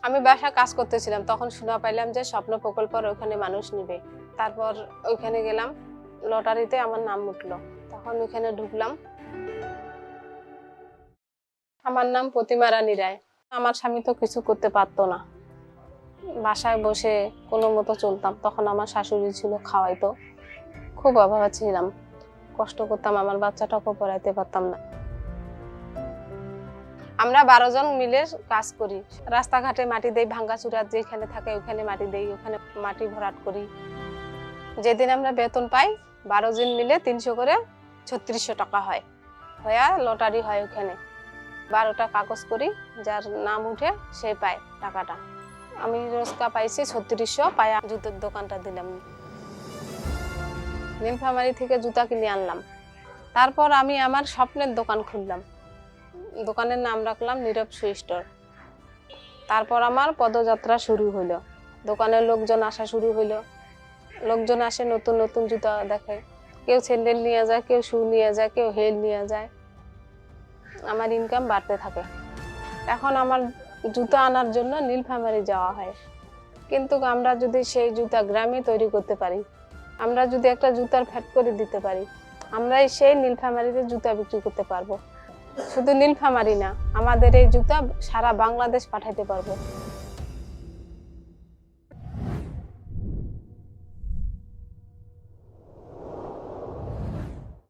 আমি বাসা কাজ করতেছিলাম, তখন শোনা পাইলাম যে স্বপ্ন প্রকল্পের ওখানে মানুষ নিবে। তারপর ওইখানে গেলাম, লটারিতে আমার নাম উঠলো, তখন ওইখানে ঢুকলাম। আমার নাম প্রতিমা রানী রায়। আমার স্বামী তো কিছু করতে পারতো না, বাসায় বসে কোনো মতো চলতাম। তখন আমার শাশুড়ি ছিল, খাওয়াইতো। খুব অভাবে ছিলাম, কষ্ট করতাম, আমার বাচ্চাটাকেও পড়াইতে পারতাম না। আমরা 12 জন মিলে কাজ করি। রাস্তাঘাটে মাটি দেই, ভাঙ্গাচুরা যেখানে থাকে ওখানে মাটি দেই, ওখানে মাটি ভরাট করি। যেদিন আমরা বেতন পাই 12 জন মিলে 300 করে 3600 টাকা হয়। হয়ে লটারি হয়, ওখানে 12টা কাগজ করি, যার নাম উঠে সে পায় টাকাটা। আমি রোজকা পাইছি 3600, পায়া জুতোর দোকানটা দিলাম। নীলফামারী থেকে জুতা কিনে আনলাম। তারপর আমি আমার স্বপ্নের দোকান খুললাম। দোকানের নাম রাখলাম নীরব শু স্টোর। তারপর আমার পদযাত্রা শুরু হইলো, দোকানের লোকজন আসা শুরু হইলো। লোকজন আসে, নতুন নতুন জুতা দেখে, কেউ স্যান্ডেল নিয়ে যায়, কেউ শু নিয়ে যায়, কেউ হিল নিয়ে যায়। আমার ইনকাম বাড়তে থাকে। এখন আমার জুতা আনার জন্য নীলফামারী যাওয়া হয়। কিন্তু আমরা যদি সেই জুতা গ্রামে তৈরি করতে পারি, আমরা যদি একটা জুতার ফ্যাক্টরি দিতে পারি, আমরাই সেই নীলফামারীতে জুতা বিক্রি করতে পারবো। শুধু নীলফামারী না, আমাদের এই জুতা সারা বাংলাদেশ পাঠাইতে পারবো।